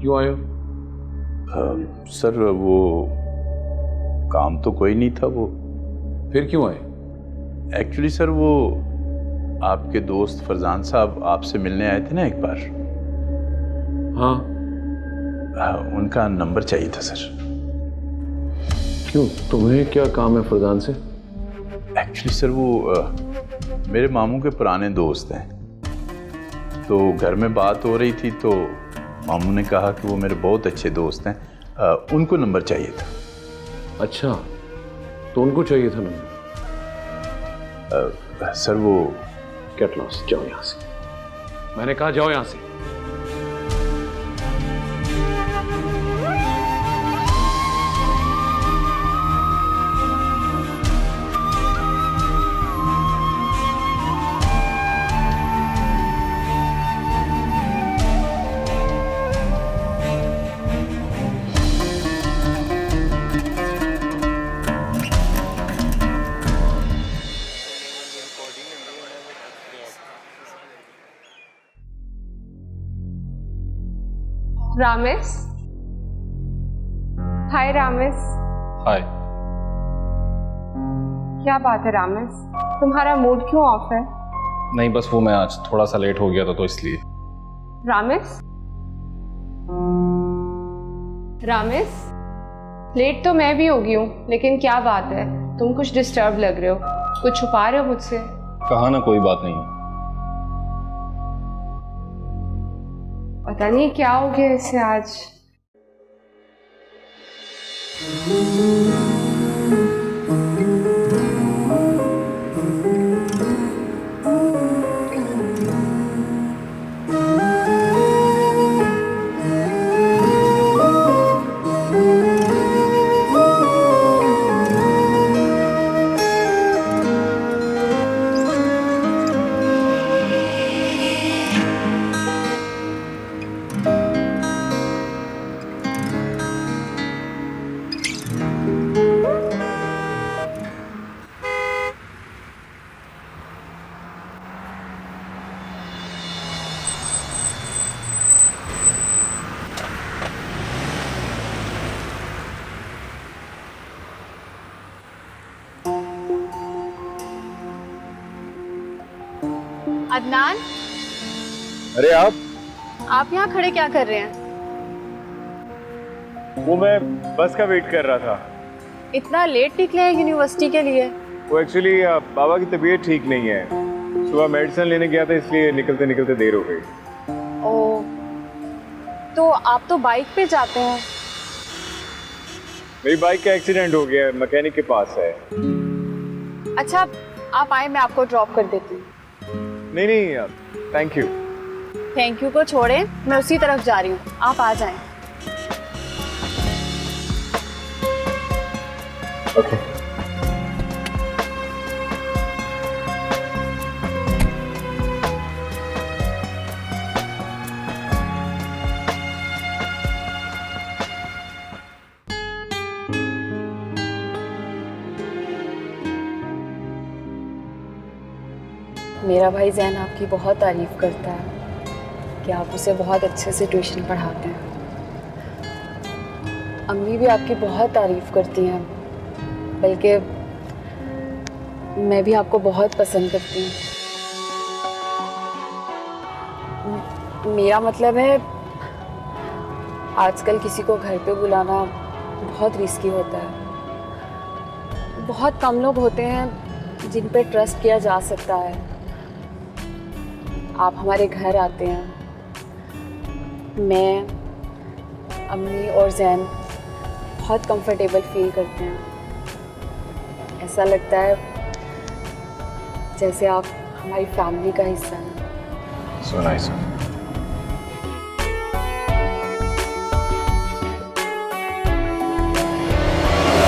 क्यों आए हो? सर वो काम तो कोई नहीं था, वो फिर क्यों आए? एक्चुअली सर वो आपके दोस्त फरजान साहब आपसे मिलने आए थे ना एक बार। हाँ। उनका नंबर चाहिए था सर। क्यों, तुम्हें क्या काम है फरजान से? एक्चुअली सर वो मेरे मामू के पुराने दोस्त हैं, तो घर में बात हो रही थी तो मामू ने कहा कि वो मेरे बहुत अच्छे दोस्त हैं, उनको नंबर चाहिए था। अच्छा, तो उनको चाहिए था नंबर? सर वो गेट लॉस्ट, जाओ यहां से। मैंने कहा जाओ यहां से। रामेश, हाय रामेश। हाय। क्या बात है रामेश, तुम्हारा मूड क्यों ऑफ है? नहीं, बस वो मैं आज थोड़ा सा लेट हो गया था तो इसलिए। रामेश, रामेश, लेट तो मैं भी हो गई हूँ, लेकिन क्या बात है, तुम कुछ डिस्टर्ब लग रहे हो, कुछ छुपा रहे हो मुझसे? कहा ना, कोई बात नहीं। पता नहीं क्या हो गया इससे आज। अदनान, अरे आप यहाँ खड़े क्या कर रहे हैं? वो मैं बस का वेट कर रहा था। इतना लेट निकले हैं यूनिवर्सिटी के लिए? वो एक्चुअली बाबा की तबीयत ठीक नहीं है, सुबह मेडिसिन लेने गया था इसलिए निकलते निकलते देर हो गई। ओह, तो आप तो बाइक पे जाते हैं? मेरी बाइक का एक्सीडेंट हो गया, मैकेनिक के पास है। अच्छा, आप आए, मैं आपको ड्रॉप कर देती हूँ। नहीं, थैंक यू। थैंक यू को छोड़े, मैं उसी तरफ जा रही हूँ, आप आ जाएं। ओके। मेरा भाई ज़ैन आपकी बहुत तारीफ़ करता है कि आप उसे बहुत अच्छे से ट्यूशन पढ़ाते हैं। अम्मी भी आपकी बहुत तारीफ़ करती हैं, बल्कि मैं भी आपको बहुत पसंद करती हूँ। मेरा मतलब है, आजकल किसी को घर पे बुलाना बहुत रिस्की होता है। बहुत कम लोग होते हैं जिन पे ट्रस्ट किया जा सकता है। आप हमारे घर आते हैं, मैं, अम्मी और ज़ैन बहुत कंफर्टेबल फील करते हैं। ऐसा लगता है जैसे आप हमारी फैमिली का हिस्सा हैं। So nice.